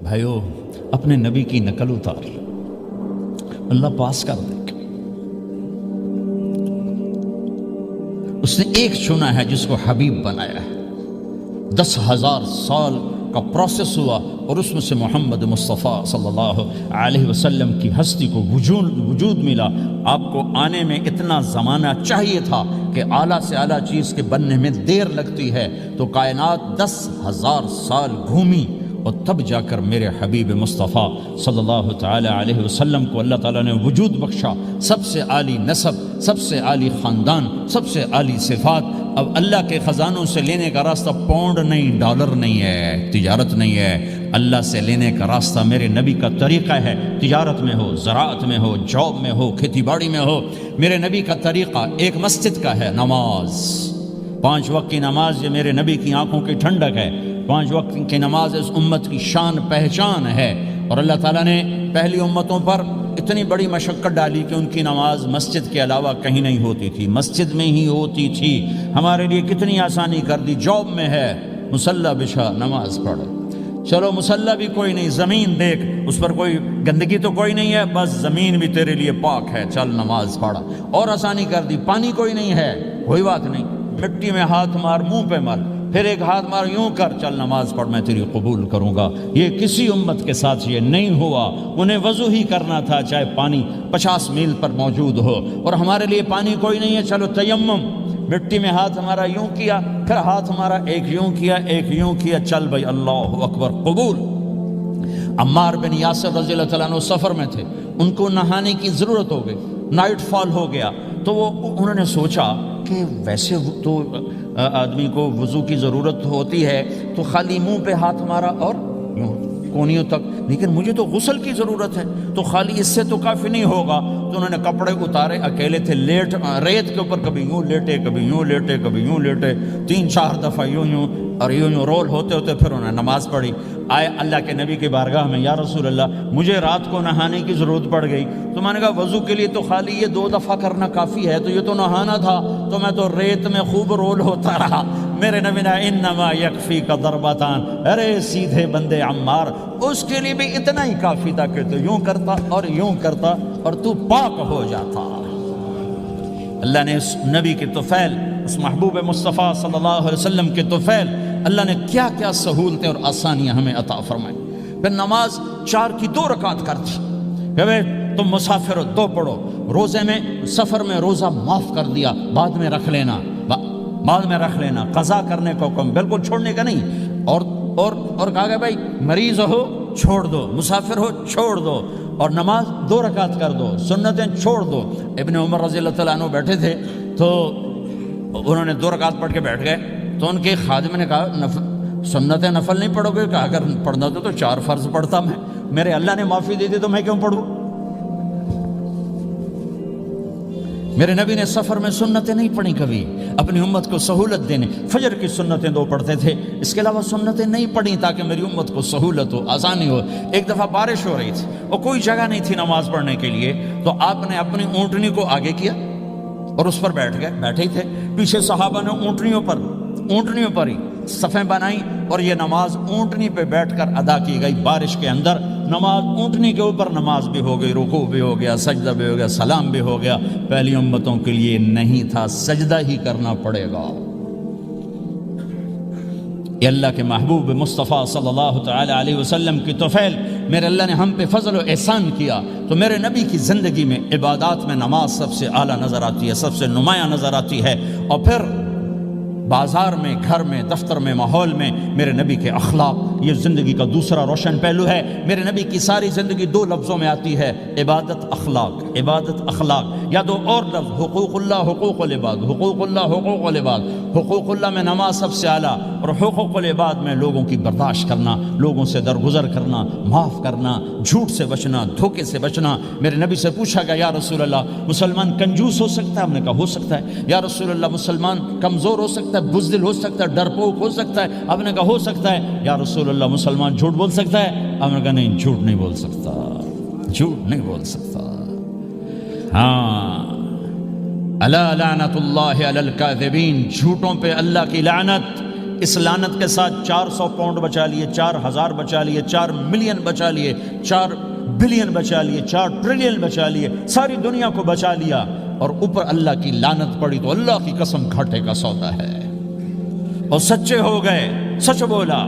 بھائیو اپنے نبی کی نقل اتار، اللہ پاس کر دے گا۔ اس نے ایک چنا ہے جس کو حبیب بنایا ہے، 10,000 سال کا پروسیس ہوا اور اس میں سے محمد مصطفیٰ صلی اللہ علیہ وسلم کی ہستی کو وجود ملا۔ آپ کو آنے میں اتنا زمانہ چاہیے تھا کہ اعلیٰ سے اعلیٰ چیز کے بننے میں دیر لگتی ہے، تو کائنات 10,000 سال گھومی اور تب جا کر میرے حبیب مصطفیٰ صلی اللہ تعالی علیہ وسلم کو اللہ تعالیٰ نے وجود بخشا، سب سے عالی نسب، سب سے عالی خاندان، سب سے عالی صفات۔ اب اللہ کے خزانوں سے لینے کا راستہ پاؤنڈ نہیں، ڈالر نہیں ہے، تجارت نہیں ہے، اللہ سے لینے کا راستہ میرے نبی کا طریقہ ہے۔ تجارت میں ہو، زراعت میں ہو، جاب میں ہو، کھیتی باڑی میں ہو، میرے نبی کا طریقہ ایک مسجد کا ہے، نماز، 5 وقت کی نماز، یہ میرے نبی کی آنکھوں کی ٹھنڈک ہے۔ 5 وقت کی نماز اس امت کی شان پہچان ہے، اور اللہ تعالیٰ نے پہلی امتوں پر اتنی بڑی مشقت ڈالی کہ ان کی نماز مسجد کے علاوہ کہیں نہیں ہوتی تھی، مسجد میں ہی ہوتی تھی۔ ہمارے لیے کتنی آسانی کر دی، جاب میں ہے مصلی بچھا نماز پڑھ، چلو مصلی بھی کوئی نہیں، زمین دیکھ اس پر کوئی گندگی تو کوئی نہیں ہے، بس زمین بھی تیرے لیے پاک ہے، چل نماز پڑھا۔ اور آسانی کر دی، پانی کوئی نہیں ہے، کوئی بات نہیں، مٹی میں ہاتھ مار، منہ پہ مل، پھر ایک ہاتھ مار، یوں کر، چل نماز پڑھ، میں تیری قبول کروں گا۔ یہ کسی امت کے ساتھ یہ نہیں ہوا، انہیں وضو ہی کرنا تھا چاہے پانی 50 میل پر موجود ہو، اور ہمارے لیے پانی کوئی نہیں ہے، چلو تیمم، مٹی میں ہاتھ ہمارا یوں کیا، پھر ہاتھ ہمارا ایک یوں کیا، ایک یوں کیا، چل بھائی اللہ اکبر قبول۔ عمار بن یاسر رضی اللہ تعالیٰ عنہ سفر میں تھے، ان کو نہانے کی ضرورت ہو گئی، نائٹ فال ہو گیا، تو انہوں نے سوچا کہ ویسے تو آدمی کو وضو کی ضرورت ہوتی ہے تو خالی منہ پہ ہاتھ مارا اور یوں کونیوں تک، لیکن مجھے تو غسل کی ضرورت ہے، تو خالی اس سے تو کافی نہیں ہوگا، تو انہوں نے کپڑے اتارے، اکیلے تھے، ریت کے اوپر کبھی یوں لیٹے، کبھی یوں لیٹے، کبھی یوں لیٹے، 3-4 دفعہ یوں یوں اور یوں رول ہوتے ہوتے پھر انہوں نے نماز پڑھی۔ آئے اللہ کے نبی کی بارگاہ میں، یا رسول اللہ مجھے رات کو نہانے کی ضرورت پڑ گئی، تو میں نے کہا وضو کے لیے تو خالی یہ 2 دفعہ کرنا کافی ہے، تو یہ تو نہانا تھا، تو میں تو ریت میں خوب رول ہوتا رہا۔ میرے نبی نے انما یکفیک ضربتان، ارے سیدھے بندے عمار، اس کے لیے بھی اتنا ہی کافی تھا کہ تو یوں کرتا اور یوں کرتا اور تو پاک ہو جاتا۔ اللہ نے اس نبی کے طفیل، اس محبوب مصطفیٰ صلی اللہ علیہ وسلم کے طفیل، اللہ نے کیا کیا سہولتیں اور آسانیاں ہمیں عطا فرمائیں۔ پھر نماز 4 کی 2 رکعت کر دی، کہ تم مسافر ہو 2 پڑھو، روزے میں سفر میں روزہ معاف کر دیا، بعد میں رکھ لینا، بعد میں رکھ لینا، قضا کرنے کو حکم، بالکل چھوڑنے کا نہیں، اور کہا کہ بھائی مریض ہو چھوڑ دو، مسافر ہو چھوڑ دو، اور نماز 2 رکعت کر دو، سنتیں چھوڑ دو۔ ابن عمر رضی اللہ تعالیٰ عنہ بیٹھے تھے تو انہوں نے 2 رکعت پڑھ کے بیٹھ گئے، تو ان کے خادم نے کہا سنتیں نفل نہیں پڑھو گے؟ کہا اگر پڑھنا تو 4 فرض پڑھتا میں، میرے اللہ نے معافی دے دی تو میں کیوں پڑھوں؟ میرے نبی نے سفر میں سنتیں نہیں پڑھی کبھی، اپنی امت کو سہولت دینے، فجر کی سنتیں 2 پڑھتے تھے، اس کے علاوہ سنتیں نہیں پڑھی تاکہ میری امت کو سہولت ہو، آسانی ہو۔ ایک دفعہ بارش ہو رہی تھی اور کوئی جگہ نہیں تھی نماز پڑھنے کے لیے، تو آپ نے اپنی اونٹنی کو آگے کیا اور اس پر بیٹھ گئے، بیٹھے ہی تھے، پیچھے صحابہ نے اونٹنیوں پر ہی صفیں بنائیں، اور یہ نماز اونٹنی پہ بیٹھ کر ادا کی گئی بارش کے اندر۔ نماز اونٹنی کے اوپر نماز بھی ہو گئی، رکوع بھی ہو گیا، سجدہ بھی ہو گیا، سلام بھی ہو گیا۔ پہلی امتوں کے لیے نہیں تھا، سجدہ ہی کرنا پڑے گا۔ یہ اللہ کے محبوب مصطفیٰ صلی اللہ تعالی علیہ وسلم کی طفیل، میرے اللہ نے ہم پہ فضل و احسان کیا، تو میرے نبی کی زندگی میں عبادات میں نماز سب سے اعلیٰ نظر آتی ہے، سب سے نمایاں نظر آتی ہے۔ اور پھر بازار میں، گھر میں، دفتر میں، ماحول میں میرے نبی کے اخلاق، یہ زندگی کا دوسرا روشن پہلو ہے۔ میرے نبی کی ساری زندگی 2 لفظوں میں آتی ہے، عبادت اخلاق، عبادت اخلاق، یا 2 اور لفظ، حقوق اللہ، حقوق العباد، حقوق اللہ، حقوق العباد۔ حقوق اللہ میں نماز سب سے اعلیٰ، اور حقوق العباد میں لوگوں کی برداشت کرنا، لوگوں سے درگزر کرنا، معاف کرنا، جھوٹ سے بچنا، دھوکے سے بچنا۔ میرے نبی سے پوچھا گیا یا رسول اللہ مسلمان کنجوس ہو سکتا ہے؟ ہم نے کہا ہو سکتا ہے۔ یا رسول اللہ مسلمان کمزور ہو سکتا ہے، بزدل ہو سکتا ہے، ڈرپوک ہو سکتا ہے؟ آپ نے کہا ہو سکتا ہے۔ یا رسول اللہ مسلمان جھوٹ بول سکتا ہے؟ آپ نے کہا نہیں، جھوٹ نہیں بول سکتا، جھوٹ نہیں بول سکتا۔ ہاں، الا لعنت اللہ علی الکاذبین، جھوٹوں پہ اللہ کی لعنت۔ اس لعنت کے ساتھ 400 پاؤنڈ بچا لیے، 4000 بچا لیے، 4 ملین بچا لیے، 4 بلین بچا لیے، 4 ٹریلین بچا لیے، ساری دنیا کو بچا لیا، اور اوپر اللہ کی لعنت پڑی تو اللہ کی قسم گھاٹے کا سودا ہے۔ اور سچے ہو گئے، سچ بولا،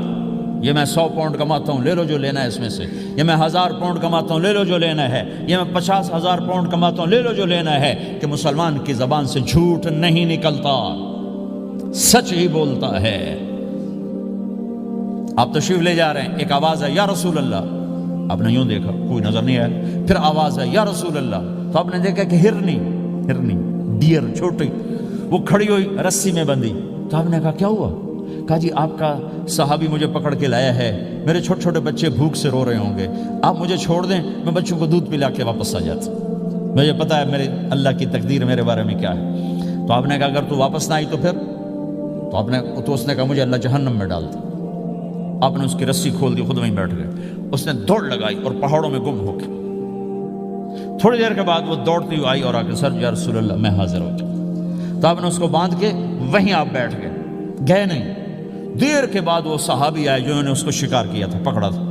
یہ میں 100 پاؤنڈ کماتا ہوں، لے لو جو لینا ہے اس میں سے، یہ میں 1000 پاؤنڈ کماتا ہوں، لے لو جو لینا ہے، یہ میں 50,000 پاؤنڈ کماتا ہوں، لے لو جو لینا ہے، کہ مسلمان کی زبان سے جھوٹ نہیں نکلتا، سچ ہی بولتا ہے۔ آپ تشریف لے جا رہے ہیں، ایک آواز ہے یا رسول اللہ، آپ نے یوں دیکھا کوئی نظر نہیں آیا، پھر آواز ہے یا رسول اللہ، تو آپ نے دیکھا کہ ہرنی ڈیئر چھوٹی وہ کھڑی ہوئی رسی میں بندھی، تو آپ نے کہا کیا ہوا؟ کہا جی آپ کا صحابی مجھے پکڑ کے لایا ہے، میرے چھوٹے چھوٹے بچے بھوک سے رو رہے ہوں گے، آپ مجھے چھوڑ دیں، میں بچوں کو دودھ پلا کے واپس آ جاتا، مجھے پتا ہے میرے اللہ کی تقدیر میرے بارے میں کیا ہے۔ تو آپ نے کہا اگر تو واپس نہ آئی تو پھر؟ تو اس نے کہا مجھے اللہ جہنم میں ڈال دے۔ آپ نے اس کی رسی کھول دی، خود وہیں بیٹھ گئے، اس نے دوڑ لگائی اور پہاڑوں میں گم ہو کے، تھوڑی دیر کے بعد وہ دوڑتی ہوئی آئی اور آ کے سر یا رسول اللہ میں حاضر ہو گیا، تو آپ نے اس کو باندھ کے وہیں آپ بیٹھ گئے نہیں۔ دیر کے بعد وہ صحابی آئے جنہوں نے اس کو شکار کیا تھا، پکڑا تھا،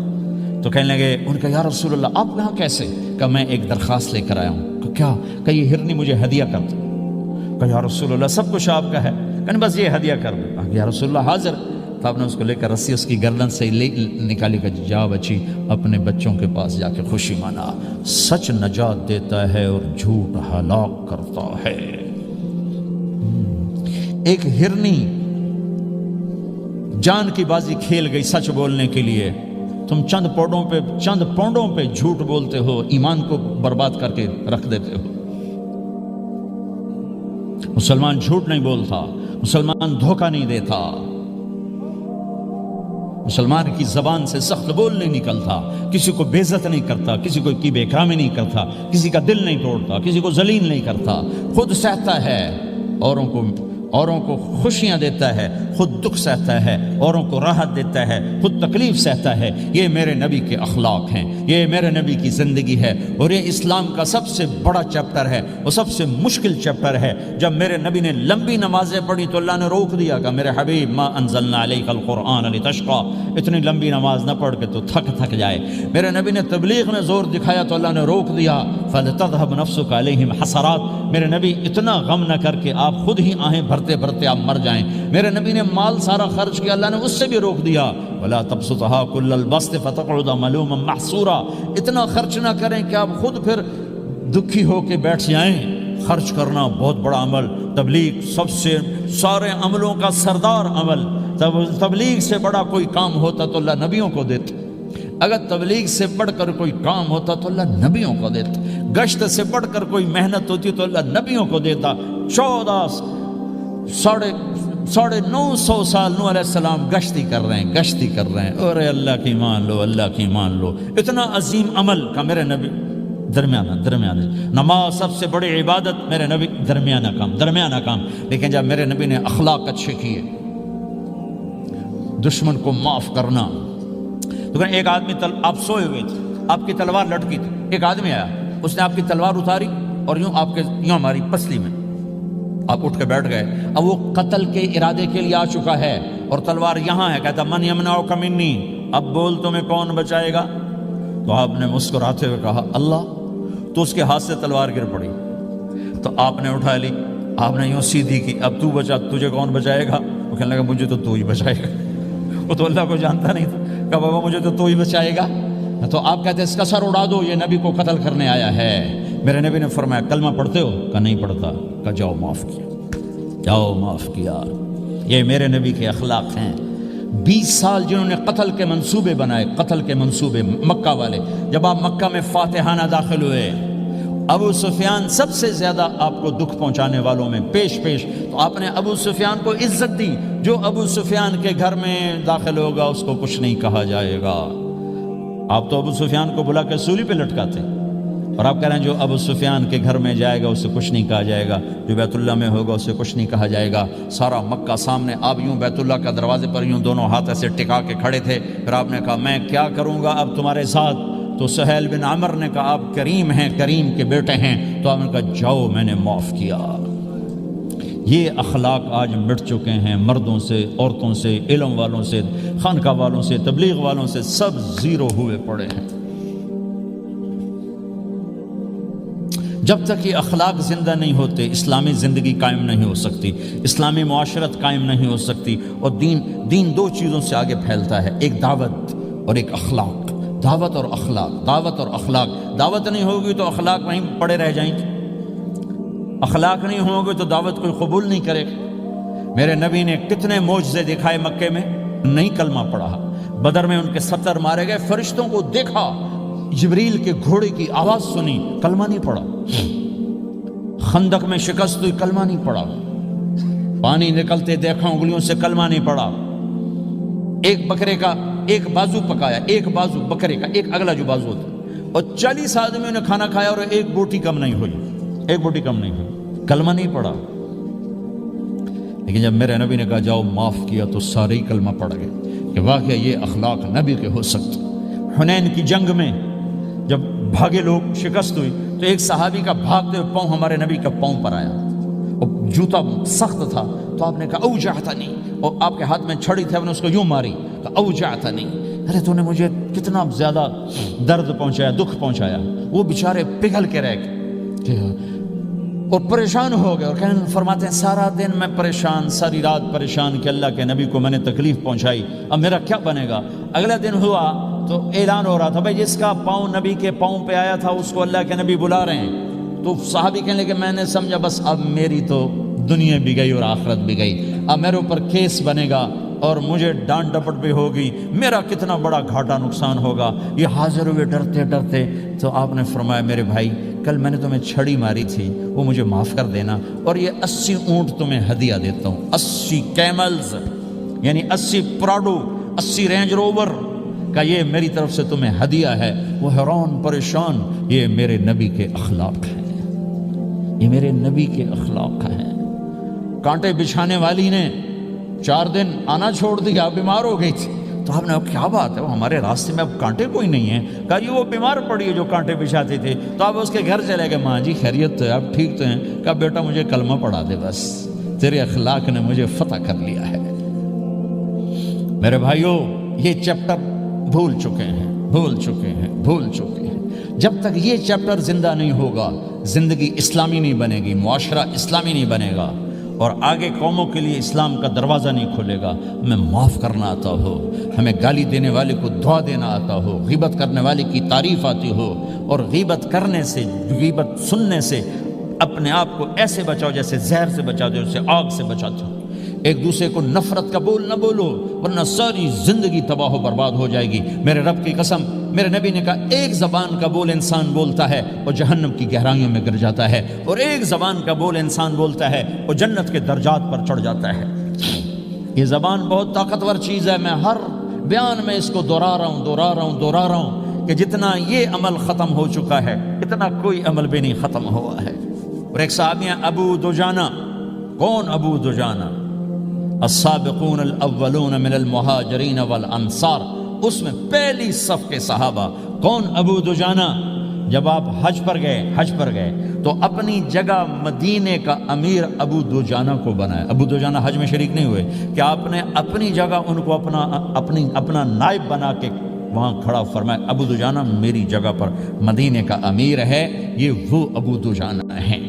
تو کہنے لگے، ان کا یا رسول اللہ آپ یہاں کیسے؟ کہ میں ایک درخواست لے کر آیا ہوں۔ کہ کیا؟ کہ یہ ہرنی مجھے ہدیہ کر دو۔ کہ یا رسول اللہ سب کچھ آپ کا ہے، کہ بس یہ ہدیہ کر دو۔ یا رسول اللہ حاضر۔ تو آپ نے اس کو لے کر رسی اس کی گردن سے نکالی، کہ جا بچی اپنے بچوں کے پاس جا کے خوشی منا، سچ نجات دیتا ہے اور جھوٹ ہلاک کرتا ہے۔ ایک ہرنی جان کی بازی کھیل گئی سچ بولنے کے لیے، تم چند پونڈوں پہ جھوٹ بولتے ہو، ایمان کو برباد کر کے رکھ دیتے ہو۔ مسلمان جھوٹ نہیں بولتا، مسلمان دھوکہ نہیں دیتا، مسلمان کی زبان سے سخت بول نہیں نکلتا، کسی کو بے عزت نہیں کرتا، کسی کو کی بے اکرامی نہیں کرتا، کسی کا دل نہیں توڑتا، کسی کو ذلیل نہیں کرتا، خود سہتا ہے، اوروں کو خوشیاں دیتا ہے، خود دکھ سہتا ہے، اوروں کو راحت دیتا ہے، خود تکلیف سہتا ہے۔ یہ میرے نبی کے اخلاق ہیں، یہ میرے نبی کی زندگی ہے، اور یہ اسلام کا سب سے بڑا چیپٹر ہے، اور سب سے مشکل چیپٹر ہے۔ جب میرے نبی نے لمبی نمازیں پڑھی تو اللہ نے روک دیا کہ میرے حبیب ما انزلنا علیک القرآن لتشقى، اتنی لمبی نماز نہ پڑھ کے تو تھک جائے۔ میرے نبی نے تبلیغ میں زور دکھایا تو اللہ نے روک دیا، فلتذهب نفسك علیہم حسرات، میرے نبی اتنا غم نہ کر کے آپ خود ہی آہیں بھرتے آپ مر جائیں۔ میرے نبی نے مال سارا خرچ کیا، اللہ نے اس سے بھی روک دیا، ولا تبسطها كل البسط فتقعد ملوما محسورا، اتنا خرچ نہ کریں کہ آپ خود پھر دکھی ہو کے بیٹھ جائیں۔ خرچ کرنا بہت بڑا عمل، تبلیغ سب سے سارے عملوں کا سردار عمل، تبلیغ سے بڑا کوئی کام ہوتا تو اللہ نبیوں کو دیتا، اگر تبلیغ سے بڑھ کر کوئی کام ہوتا تو اللہ نبیوں کو دیتا، گشت سے بڑھ کر کوئی محنت ہوتی تو اللہ نبیوں کو دیتا۔ 950 سال نوح علیہ السلام گشتی کر رہے ہیں، اور اللہ کی مان لو، اتنا عظیم عمل کا میرے نبی درمیانہ نماز سب سے بڑی عبادت، میرے نبی درمیانہ کام، لیکن جب میرے نبی نے اخلاق اچھے کیے، دشمن کو معاف کرنا، تو ایک آدمی آپ سوئے ہوئے تھے، آپ کی تلوار لٹکی تھی، ایک آدمی آیا، اس نے آپ کی تلوار اتاری اور یوں ہماری پسلی میں، آپ اٹھ کے بیٹھ گئے، اب وہ قتل کے ارادے کے لیے آ چکا ہے اور تلوار یہاں ہے، کہتا من یمنعک منی، اب بول تمہیں کون بچائے گا؟ تو آپ نے مسکراتے ہوئے کہا اللہ، تو اس کے ہاتھ سے تلوار گر پڑی، تو آپ نے اٹھا لی، آپ نے یوں سیدھی کی، اب تو بچا، تجھے کون بچائے گا؟ وہ کہنے لگا مجھے تو ہی بچائے گا، وہ تو اللہ کو جانتا نہیں تھا، کہا بابا مجھے تو ہی بچائے گا، تو آپ کہتے ہیں اس کا سر اڑا دو، یہ نبی کو قتل کرنے آیا ہے۔ میرے نبی نے فرمایا کلمہ پڑھتے ہو؟ کہا نہیں پڑھتا، کہا جاؤ معاف کیا۔ یہ میرے نبی کے اخلاق ہیں۔ 20 سال جنہوں نے قتل کے منصوبے بنائے، مکہ والے، جب آپ مکہ میں فاتحانہ داخل ہوئے، ابو سفیان سب سے زیادہ آپ کو دکھ پہنچانے والوں میں پیش، تو آپ نے ابو سفیان کو عزت دی، جو ابو سفیان کے گھر میں داخل ہوگا اس کو کچھ نہیں کہا جائے گا۔ آپ تو ابو سفیان کو بلا کے سولی پہ لٹکاتے، اور آپ کہہ رہے ہیں جو ابو سفیان کے گھر میں جائے گا اسے کچھ نہیں کہا جائے گا، جو بیت اللہ میں ہوگا اسے کچھ نہیں کہا جائے گا۔ سارا مکہ سامنے، آپ یوں بیت اللہ کا دروازے پر یوں دونوں ہاتھ ایسے ٹکا کے کھڑے تھے، پھر آپ نے کہا میں کیا کروں گا اب تمہارے ساتھ؟ تو سہیل بن عمر نے کہا آپ کریم ہیں، کریم کے بیٹے ہیں، تو آپ نے کہا جاؤ میں نے معاف کیا۔ یہ اخلاق آج مٹ چکے ہیں، مردوں سے، عورتوں سے، علم والوں سے، خانقاہ والوں سے، تبلیغ والوں سے، سب زیرو ہوئے پڑے ہیں۔ جب تک یہ اخلاق زندہ نہیں ہوتے اسلامی زندگی قائم نہیں ہو سکتی، اسلامی معاشرت قائم نہیں ہو سکتی، اور دین دو چیزوں سے آگے پھیلتا ہے، ایک دعوت اور ایک اخلاق۔ دعوت اور اخلاق، دعوت اور اخلاق۔ دعوت نہیں ہوگی تو اخلاق وہیں پڑے رہ جائیں گے، اخلاق نہیں ہوں گے تو دعوت کوئی قبول نہیں کرے گا۔ میرے نبی نے کتنے معجزے دکھائے مکے میں، نہیں کلمہ پڑھا۔ بدر میں ان کے 70 مارے گئے، فرشتوں کو دیکھا، جبریل کے گھوڑے کی آواز سنی، کلمہ نہیں پڑھا۔ خندق میں شکست ہوئی، کلمہ نہیں پڑھا۔ پانی نکلتے دیکھا، انگلیوں سے کلمہ نہیں پڑھا۔ ایک بکرے کا ایک بازو پکایا، ایک بازو بکرے کا، ایک اگلا جو بازو ہوتا، اور 40 آدمیوں نے کھانا کھایا اور ایک بوٹی کم نہیں ہوئی، ایک بوٹی کم نہیں ہوئی، کلمہ نہیں پڑھا۔ لیکن جب میرے نبی نے کہا جاؤ معاف کیا تو سارے ہی کلمہ پڑھ گئے کہ واقعہ یہ اخلاق نبی کے ہو سکتے۔ حنین کی جنگ میں جب بھاگے لوگ، شکست ہوئی، تو ایک صحابی کا بھاگتے ہوئے پاؤں ہمارے نبی کا پاؤں پر آیا، اور جوتا سخت تھا، تو آپ نے کہا اوجعتنی، اور آپ کے ہاتھ میں چھڑی تھی، آپ نے اس کو یوں ماری، کہا اوجعتنی، ارے تو نے مجھے کتنا زیادہ درد پہنچایا، دکھ پہنچایا۔ وہ بیچارے پگھل کے رہ گئے اور پریشان ہو گئے، اور فرماتے ہیں سارا دن میں پریشان، ساری رات پریشان کہ اللہ کے نبی کو میں نے تکلیف پہنچائی، اب میرا کیا بنے گا۔ اگلا دن ہوا تو اعلان ہو رہا تھا بھائی جس کا پاؤں نبی کے پاؤں پہ آیا تھا اس کو اللہ کے نبی بلا رہے ہیں۔ تو صحابی کہنے لگے میں نے سمجھا بس اب میری تو دنیا بھی گئی اور آخرت بھی گئی، اب میرے اوپر کیس بنے گا اور مجھے ڈانٹ ڈپٹ بھی ہوگی، میرا کتنا بڑا گھاٹا نقصان ہوگا۔ یہ حاضر ہوئے ڈرتے ڈرتے، تو آپ نے فرمایا میرے بھائی کل میں نے تمہیں چھڑی ماری تھی، وہ مجھے معاف کر دینا، اور یہ 80 اونٹ تمہیں ہدیہ دیتا ہوں، 80 کیملز یعنی 80 پراڈو، 80 رینج روور کا یہ میری طرف سے تمہیں ہدیہ ہے۔ وہ حیران پریشان، یہ میرے نبی کے اخلاق ہیں، یہ میرے نبی کے اخلاق ہیں۔ کانٹے بچھانے والی نے 4 دن آنا چھوڑ دیا، بیمار ہو گئی تھی، تو آپ نے کیا بات ہے، وہ ہمارے راستے میں اب کانٹے کوئی نہیں ہیں، کہا یہ وہ بیمار پڑی ہے جو کانٹے بچھاتی تھی۔ تو آپ اس کے گھر چلے گئے، ماں جی خیریت تو ہے، آپ ٹھیک تو ہیں؟ کہا بیٹا مجھے کلمہ پڑھا دے، بس تیرے اخلاق نے مجھے فتح کر لیا ہے۔ میرے بھائیوں یہ چیپٹر بھول چکے ہیں، بھول چکے ہیں، بھول چکے ہیں۔ جب تک یہ چیپٹر زندہ نہیں ہوگا زندگی اسلامی نہیں بنے گی، معاشرہ اسلامی نہیں بنے گا، اور آگے قوموں کے لیے اسلام کا دروازہ نہیں کھلے گا۔ ہمیں معاف کرنا آتا ہو، ہمیں گالی دینے والے کو دعا دینا آتا ہو، غیبت کرنے والے کی تعریف آتی ہو، اور غیبت کرنے سے، غیبت سننے سے اپنے آپ کو ایسے بچاؤ جیسے زہر سے بچاتے ہو، جیسے آگ سے بچاتے ہو۔ ایک دوسرے کو نفرت کا بول نہ بولو ورنہ ساری زندگی تباہ و برباد ہو جائے گی۔ میرے رب کی قسم، میرے نبی نے کہا ایک زبان کا بول انسان بولتا ہے اور جہنم کی گہرائیوں میں گر جاتا ہے، اور ایک زبان کا بول انسان بولتا ہے اور جنت کے درجات پر چڑھ جاتا ہے۔ یہ زبان بہت طاقتور چیز ہے، میں ہر بیان میں اس کو دہرا رہا ہوں کہ جتنا یہ عمل ختم ہو چکا ہے اتنا کوئی عمل بھی نہیں ختم ہوا ہے۔ اور ایک صحابی ہیں ابو دجانہ۔ کون ابو دجانہ؟ السابقون الاولون من المہاجرین والانصار، اس میں پہلی صف کے صحابہ۔ کون ابو دجانہ؟ جب آپ حج پر گئے تو اپنی جگہ مدینے کا امیر ابو دجانہ کو بنایا۔ ابو دجانہ حج میں شریک نہیں ہوئے کہ آپ نے اپنی جگہ ان کو اپنا نائب بنا کے وہاں کھڑا فرمایا ابو دجانہ میری جگہ پر مدینے کا امیر ہے، یہ وہ ابو دجانہ ہیں۔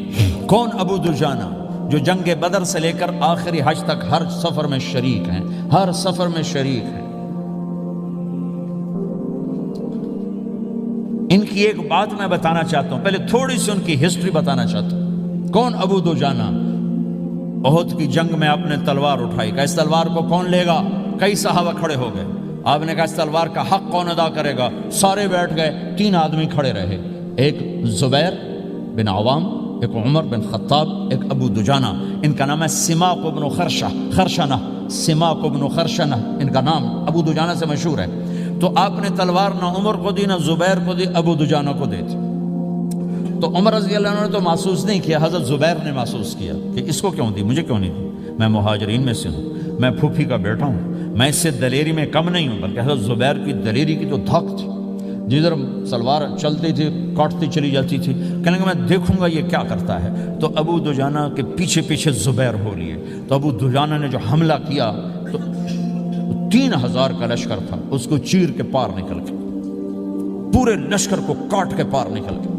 کون ابو دجانہ؟ جو جنگ بدر سے لے کر آخری حج تک ہر سفر میں شریک ہیں، ہر سفر میں شریک ہیں۔ ان کی ایک بات میں بتانا چاہتا ہوں، پہلے تھوڑی سی ان کی ہسٹری بتانا چاہتا ہوں۔ کون ابو دجانہ؟ احد کی جنگ میں آپ نے تلوار اٹھائی، کہا اس تلوار کو کون لے گا؟ کئی صحابہ کھڑے ہو گئے۔ آپ نے کہا اس تلوار کا حق کون ادا کرے گا؟ سارے بیٹھ گئے، 3 آدمی کھڑے رہے، ایک زبیر بن عوام، ایک عمر بن خطاب، ایک ابو دجانہ۔ ان کا نام ہے سماق بن خرشنہ، سماق بن خرشنہ ان کا نام ابو دجانہ سے مشہور ہے۔ تو آپ نے تلوار نہ عمر کو دی، نہ زبیر کو دی، ابو دجانہ کو دے دی۔ تو عمر رضی اللہ عنہ نے تو محسوس نہیں کیا، حضرت زبیر نے محسوس کیا کہ اس کو کیوں دی، مجھے کیوں نہیں دی، میں مہاجرین میں سے ہوں، میں پھوپھی کا بیٹا ہوں، میں اس سے دلیری میں کم نہیں ہوں۔ بلکہ حضرت زبیر کی دلیری کی تو دھک تھی، جدھر سلوار چلتی تھی کاٹتی چلی جاتی تھی، کہنے لگا میں دیکھوں گا یہ کیا کرتا ہے. تو ابو دجانہ کے پیچھے پیچھے زبیر ہو لیے. تو ابو دجانہ نے جو حملہ کیا تو 3000 کا لشکر تھا, اس کو چیر کے پار نکل کے, پورے لشکر کو کاٹ کے پار نکل کے.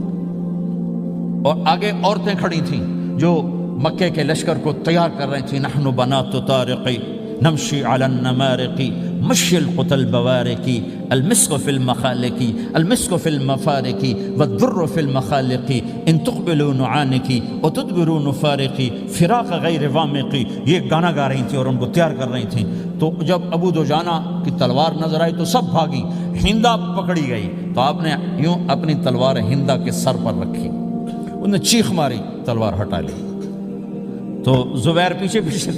اور آگے عورتیں کھڑی تھیں جو مکے کے لشکر کو تیار کر رہی تھیں. نحن بنات طارقی نمشی علی النمارقی مشی القتل بوارقی المسک فی المخالقی المسک فی المفارقی والدر فی المخالقی ان تقبلوا نعانقی وتدبروا نفارقی فراق غیر وامقی. یہ گانا گا رہی تھیں اور ان کو تیار کر رہی تھیں. تو جب ابو دجانہ کی تلوار نظر آئی تو سب بھاگی. ہندا پکڑی گئی تو آپ نے یوں اپنی تلوار ہندا کے سر پر رکھی, انہوں نے چیخ ماری, تلوار ہٹا لی. تو زبیر پیچھے پیچھے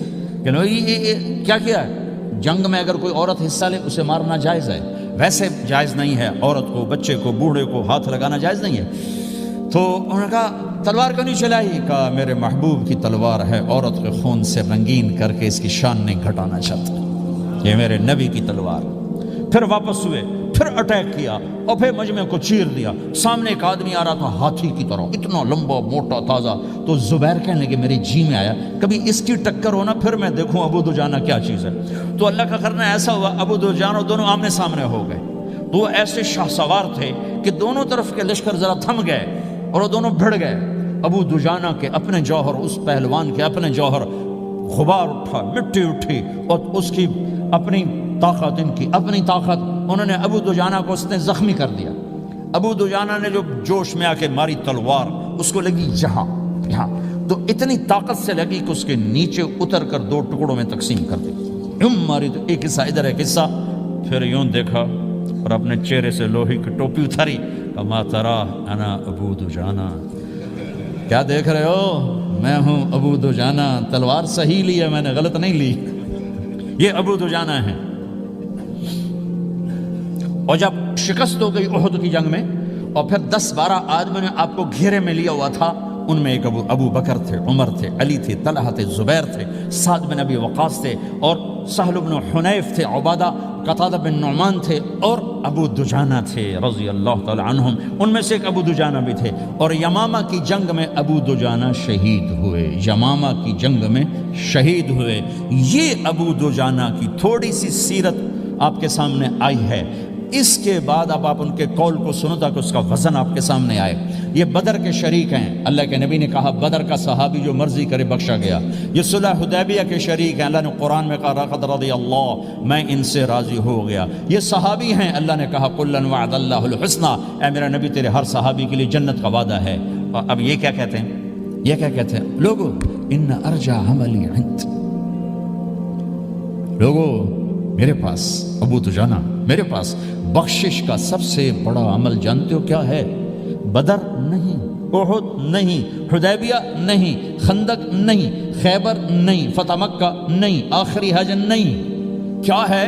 کہ یہ کیا کیا ہے؟ جنگ میں اگر کوئی عورت حصہ لے اسے مارنا جائز ہے, ویسے جائز نہیں ہے. عورت کو, بچے کو, بوڑھے کو ہاتھ لگانا جائز نہیں ہے. تو انہوں نے کہا تلوار کیوں نہیں چلائی؟ کہا میرے محبوب کی تلوار ہے, عورت کے خون سے رنگین کر کے اس کی شان نہیں گھٹانا چاہتا, یہ میرے نبی کی تلوار. پھر واپس ہوئے, پھر اٹیک کیا اور پھر مجمع کو چیر دیا. سامنے ایک آدمی آ رہا تھا ہاتھی کی طرح, اتنا لمبا موٹا تازہ. تو زبیر کہنے لگے میرے جی میں آیا کبھی اس کی ٹکر ہونا, پھر میں دیکھوں ابو دجانہ کیا چیز ہے. تو اللہ کا کرنا ایسا ہوا ابو دجانہ دونوں آمنے سامنے ہو گئے. تو وہ ایسے شاہ سوار تھے کہ دونوں طرف کے لشکر ذرا تھم گئے اور وہ دونوں بھڑ گئے. ابو دجانہ کے اپنے جوہر, اس پہلوان کے اپنے جوہر, غبار اٹھا, مٹی اٹھی, اور اس کی اپنی طاقت, ان کی اپنی طاقت. انہوں نے ابو دجانہ کو اس نے زخمی کر دیا. ابو دجانہ نے جو جوش میں آ کے ماری تلوار, اس کو لگی یہاں, تو اتنی طاقت سے لگی کہ اس کے نیچے اتر کر 2 ٹکڑوں میں تقسیم کر دی. یوں ماری تو ایک حصہ ادھر, ایک حصہ. پھر یوں دیکھا اور اپنے چہرے سے لوہی کی ٹوپی اتاری. اما ترا انا ابو دجانہ, کیا دیکھ رہے ہو؟ میں ہوں ابو دجانہ. تلوار صحیح لی ہے میں نے, غلط نہیں لی. یہ ابو دجانہ ہیں. اور جب شکست ہو گئی احد کی جنگ میں, اور پھر 10-12 آدمیوں نے آپ کو گھیرے میں لیا ہوا تھا, ان میں ایک ابو بکر تھے, عمر تھے, علی تھے, طلحہ تھے, زبیر تھے, سعد بن ابی وقاص تھے, اور سہل بن حنیف تھے, عبادہ قتادہ بن نعمان تھے, اور ابو دجانہ تھے رضی اللہ تعالی عنہم. ان میں سے ایک ابو دجانہ بھی تھے. اور یمامہ کی جنگ میں ابو دجانہ شہید ہوئے, یمامہ کی جنگ میں شہید ہوئے. یہ ابو دجانہ کی تھوڑی سی سیرت آپ کے سامنے آئی ہے. اس کے بعد اب آپ ان کے قول کو سنو تاکہ اس کا وزن آپ کے سامنے آئے. یہ بدر کے شریک ہیں. اللہ کے نبی نے کہا بدر کا صحابی جو مرضی کرے بخشا گیا. یہ صلح حدیبیہ کے شریک ہیں. اللہ نے قرآن میں کہا لقد رضی اللہ, میں ان سے راضی ہو گیا. یہ صحابی ہیں. اللہ نے کہا کلا وعد اللہ الحسنى, اے میرا نبی تیرے ہر صحابی کے لیے جنت کا وعدہ ہے. اور اب یہ کیا کہتے ہیں؟ یہ کیا کہتے ہیں لوگو؟ ان ارجع عملی عند, لوگو میرے پاس, ابو دجانہ میرے پاس بخشش کا سب سے بڑا عمل جانتے ہو کیا ہے؟ بدر نہیں, احد نہیں, حدیبیہ نہیں, خندق نہیں, خیبر نہیں, فتح مکہ نہیں, آخری حج نہیں. کیا ہے؟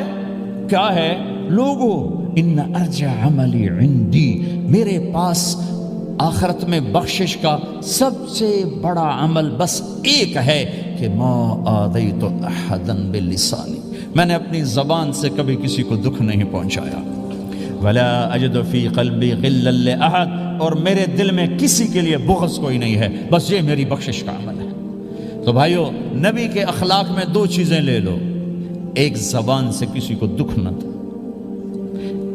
کیا ہے لوگو؟ ان ارجع عملی عندی, میرے پاس آخرت میں بخشش کا سب سے بڑا عمل بس ایک ہے کہ ما آذیت احدا بلسانی, میں نے اپنی زبان سے کبھی کسی کو دکھ نہیں پہنچایا. ولا اجد فی قلبی غلا لاحد, اور میرے دل میں کسی کے لیے بغض کوئی نہیں ہے, بس یہ میری بخشش کا عمل ہے. تو بھائیو, نبی کے اخلاق میں 2 چیزیں لے لو. ایک زبان سے کسی کو دکھ نہ دو,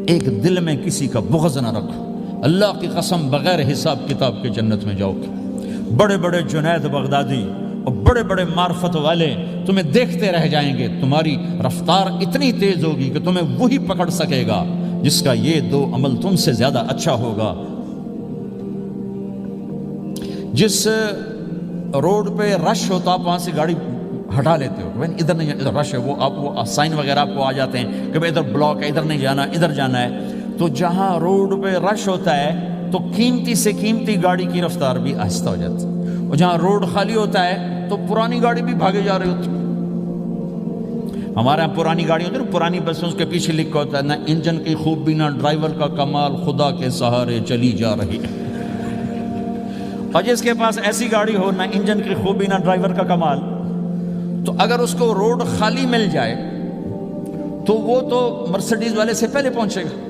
ایک دل میں کسی کا بغض نہ رکھو. اللہ کی قسم بغیر حساب کتاب کے جنت میں جاؤ گے. بڑے بڑے جنید بغدادی اور بڑے بڑے معرفت والے تمہیں دیکھتے رہ جائیں گے. تمہاری رفتار اتنی تیز ہوگی کہ تمہیں وہی پکڑ سکے گا جس کا یہ 2 عمل تم سے زیادہ اچھا ہوگا. جس روڈ پہ رش ہوتا آپ وہاں سے گاڑی ہٹا لیتے ہو, ادھر نہیں, ادھر رش ہے, وہ سائن وغیرہ آپ کو آ جاتے ہیں کہ ادھر بلاک ہے, ادھر نہیں جانا, ادھر جانا ہے. تو جہاں روڈ پہ رش ہوتا ہے تو قیمتی سے قیمتی گاڑی کی رفتار بھی آہستہ ہو جاتی ہے, اور جہاں روڈ خالی ہوتا ہے تو پرانی گاڑی بھی بھاگے جا رہی ہوتی. ہمارے یہاں پرانی گاڑی ہوتی ہے نا, پرانی بسوں کے پیچھے لکھا ہوتا ہے نہ انجن کی خوبی نہ ڈرائیور کا کمال, خدا کے سہارے چلی جا رہی ہے. اور جس کے پاس ایسی گاڑی ہو, نہ انجن کی خوبی نہ ڈرائیور کا کمال, تو اگر اس کو روڈ خالی مل جائے تو وہ تو مرسڈیز والے سے پہلے پہنچے گا,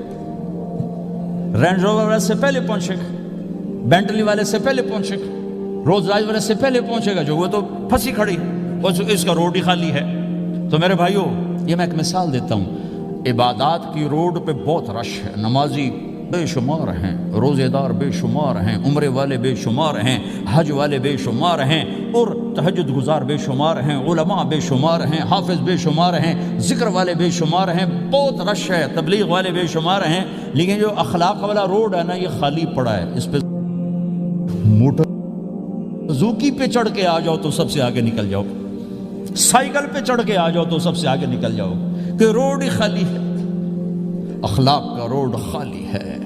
رینج روور والے سے پہلے پہنچے گا. بینٹلی والے سے پہلے پہنچے گا، رولز رائس والے سے پہلے پہنچے گا، جو وہ تو پھنسی کھڑی اور اس کا روڈ ہی خالی ہے۔ تو میرے بھائیو، یہ میں ایک مثال دیتا ہوں، عبادات کی روڈ پہ بہت رش ہے، نمازی بے شمار ہیں، روزے دار بے شمار ہیں، عمرے والے بے شمار ہیں، حج والے بے شمار ہیں، اور تہجد گزار بے شمار ہیں، علماء بے شمار ہیں، حافظ بے شمار ہیں، ذکر والے بے شمار ہیں، بہت رش ہے، تبلیغ والے بے شمار ہیں، لیکن جو اخلاق والا روڈ ہے نا، یہ خالی پڑا ہے۔ اس پہ موٹر زوکی پہ چڑھ کے آ جاؤ تو سب سے آگے نکل جاؤ، سائیکل پہ چڑھ کے آ جاؤ تو سب سے آگے نکل جاؤ، کہ روڈ ہی خالی ہے، اخلاق کا روڈ خالی ہے۔